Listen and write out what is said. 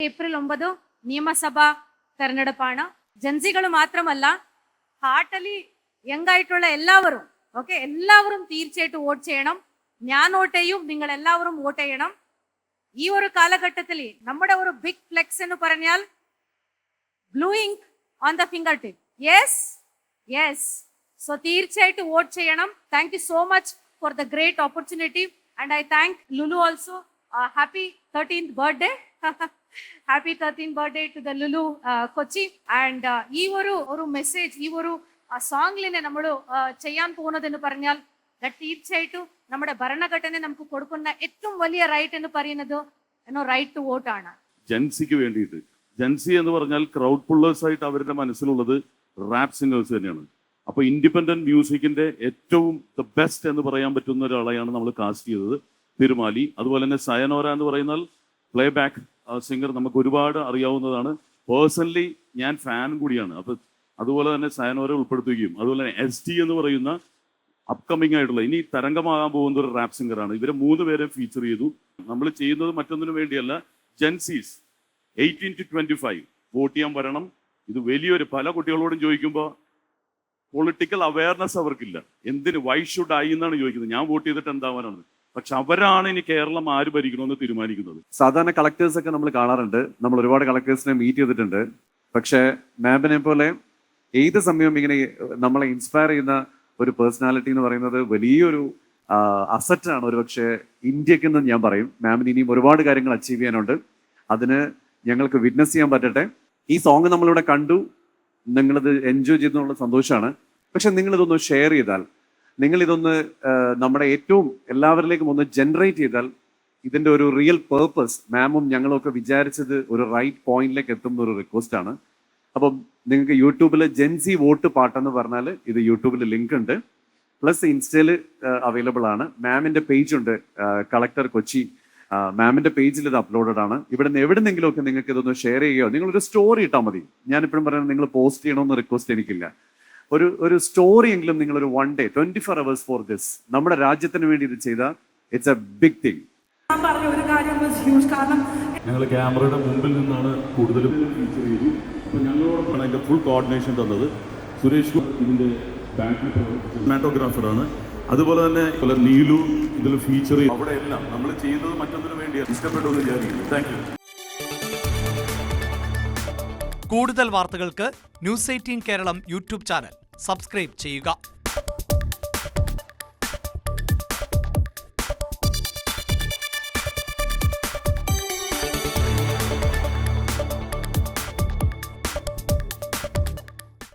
April 9 നിയമസഭാ തെരഞ്ഞെടുപ്പാണ്. ജൻസികൾ മാത്രമല്ല, ഹാർട്ടലി യങ് ആയിട്ടുള്ള എല്ലാവരും എല്ലാവരും തീർച്ചയായിട്ടും വോട്ട് ചെയ്യണം. ഞാൻ വോട്ട് ചെയ്യും, നിങ്ങൾ എല്ലാവരും വോട്ട് ചെയ്യണം. ഈ ഒരു കാലഘട്ടത്തിൽ നമ്മുടെ ഒരു ബിഗ് ഫ്ലെക്സ് എന്ന് പറഞ്ഞാൽ blue ink on the finger tip. Yes so തീർച്ചയായിട്ടും വോട്ട് ചെയ്യണം. Thank you so much for the great opportunity and I thank Lulu also. Happy 13th birthday. Happy 13th birthday to the Lulu Kochi. And ഈ ഒരു message, ഈ ഒരു സോങ്ങിനെ നമ്മൾ ചെയ്യാൻ പോകുന്നതെന്ന് പറഞ്ഞാൽ തീർച്ചയായിട്ടും നമ്മുടെ ഭരണഘടന നമുക്ക് കൊടുക്കുന്ന ഏറ്റവും വലിയ റൈറ്റ് എന്ന് പറയുന്നത് റൈറ്റ് ടു വോട്ട് ആണ്. ജൻസിക്ക് വേണ്ടിയിട്ട്, ജൻസി എന്ന് പറഞ്ഞാൽ ക്രൗഡ് പുള്ളേഴ്സ് ആയിട്ട് അവരുടെ മനസ്സിലുള്ളത് റാപ്പ് സിംഗേഴ്സ് തന്നെയാണ്. അപ്പൊ ഇൻഡിപെൻഡന്റ് മ്യൂസിക്കിന്റെ ഏറ്റവും ദ ബെസ്റ്റ് എന്ന് പറയാൻ പറ്റുന്ന ഒരാളെയാണ് നമ്മൾ കാസ്റ്റ് ചെയ്തത്, തിരുമാലി. അതുപോലെ തന്നെ സയനോര എന്ന് പറയുന്ന പ്ലേ ബാക്ക് സിംഗർ നമുക്ക് ഒരുപാട് അറിയാവുന്നതാണ്. പേഴ്സണലി ഞാൻ ഫാനും കൂടിയാണ്. അപ്പൊ അതുപോലെ തന്നെ സയനോര ഉൾപ്പെടുത്തുകയും അതുപോലെ തന്നെ ST എന്ന് പറയുന്ന അപ്കമിങ് ആയിട്ടുള്ള ഇനി തരംഗമാകാൻ പോകുന്ന ഒരു റാപ്പ് സിംഗറാണ്. ഇവരെ 3 പേരെ ഫീച്ചർ ചെയ്തു. നമ്മൾ ചെയ്യുന്നത് മറ്റൊന്നിനു വേണ്ടിയല്ല, ജെൻസീസ് 18 to 25 വോട്ട് ചെയ്യാൻ വരണം. ഇത് വലിയൊരു, പല കുട്ടികളോടും ചോദിക്കുമ്പോൾ പൊളിറ്റിക്കൽ അവയർനെസ് അവർക്കില്ല. എന്തിന്, വൈ ഷുഡ് ഐ എന്നാണ് ചോദിക്കുന്നത്. ഞാൻ വോട്ട് ചെയ്തിട്ട് എന്താവാനാണ്? പക്ഷെ അവരാണ് ഇനി കേരളം ആര് ഭരിക്കണമെന്ന് തീരുമാനിക്കുന്നത്. സാധാരണ കളക്ടേഴ്സ് ഒക്കെ നമ്മൾ കാണാറുണ്ട്, നമ്മൾ ഒരുപാട് കളക്ടേഴ്സിനെ മീറ്റ് ചെയ്തിട്ടുണ്ട്. പക്ഷെ മാമിനെ പോലെ ഏത് സമയവും ഇങ്ങനെ നമ്മളെ ഇൻസ്പയർ ചെയ്യുന്ന ഒരു പേഴ്സണാലിറ്റി എന്ന് പറയുന്നത് വലിയൊരു അസറ്റാണ് ഒരു പക്ഷേ ഇന്ത്യക്കെന്ന് ഞാൻ പറയും. മാമിന് ഇനിയും ഒരുപാട് കാര്യങ്ങൾ അച്ചീവ് ചെയ്യാനുണ്ട്. അതിന് ഞങ്ങൾക്ക് വിറ്റ്നസ് ചെയ്യാൻ പറ്റട്ടെ. ഈ സോങ് നമ്മളിവിടെ കണ്ടു, നിങ്ങളിത് എൻജോയ് ചെയ്തെന്നുള്ള സന്തോഷമാണ്. പക്ഷെ നിങ്ങളിതൊന്ന് ഷെയർ ചെയ്താൽ, നിങ്ങളിതൊന്ന് നമ്മുടെ ഏറ്റവും എല്ലാവരിലേക്കും ഒന്ന് ജനറേറ്റ് ചെയ്താൽ ഇതിൻ്റെ ഒരു റിയൽ പേർപ്പസ് മാമും ഞങ്ങളും ഒക്കെ വിചാരിച്ചത് ഒരു റൈറ്റ് പോയിന്റിലേക്ക് എത്തുന്ന ഒരു റിക്വസ്റ്റ് ആണ്. അപ്പം നിങ്ങൾക്ക് യൂട്യൂബിൽ ജെൻസി വോട്ട് പാട്ടെന്ന് പറഞ്ഞാൽ ഇത് യൂട്യൂബിൽ ലിങ്ക് ഉണ്ട്, പ്ലസ് ഇൻസ്റ്റയിൽ അവൈലബിൾ ആണ്. മാമിൻ്റെ പേജ് ഉണ്ട്, കളക്ടർ കൊച്ചി. മാമിൻ്റെ പേജിൽ ഇത് അപ്ലോഡഡ് ആണ്. ഇവിടുന്ന് എവിടെന്നെങ്കിലും ഒക്കെ നിങ്ങൾക്ക് ഇതൊന്ന് ഷെയർ ചെയ്യുകയോ നിങ്ങളൊരു സ്റ്റോറി ഇട്ടാൽ മതി. ഞാനിപ്പോഴും പറയുന്നത് നിങ്ങൾ പോസ്റ്റ് ചെയ്യണമെന്ന് റിക്വസ്റ്റ് എനിക്കില്ല. ഒരു സ്റ്റോറി എങ്കിലും നിങ്ങളൊരു 1 day 24 hours ഫോർ ദിസ്, നമ്മുടെ രാജ്യത്തിന് വേണ്ടി ഇത് ചെയ്താൽ ഇറ്റ്സ് എ ബിഗ് തിങ്. ഞങ്ങൾ ക്യാമറയുടെ മുമ്പിൽ നിന്നാണ് കൂടുതലും ഫീച്ചർ ചെയ്തു. അപ്പോൾ ഞങ്ങളോടൊപ്പം അതിൻ്റെ ഫുൾ കോർഡിനേഷൻ തന്നത് സുരേഷ്, ഇതിൻ്റെ സിനിമാറ്റോഗ്രാഫറാണ്. അതുപോലെ തന്നെ നീലു ഇതിൽ ഫീച്ചർ ചെയ്തു. അവിടെ എല്ലാം നമ്മൾ ചെയ്തത് മറ്റൊന്നിനു വേണ്ടിയാണ്. ഇഷ്ടപ്പെട്ടു എന്ന് വിചാരിക്കുന്നു. Thank you. കൂടുതൽ വാർത്തകൾക്ക് News 18 Keralam YouTube channel subscribe ചെയ്യുക.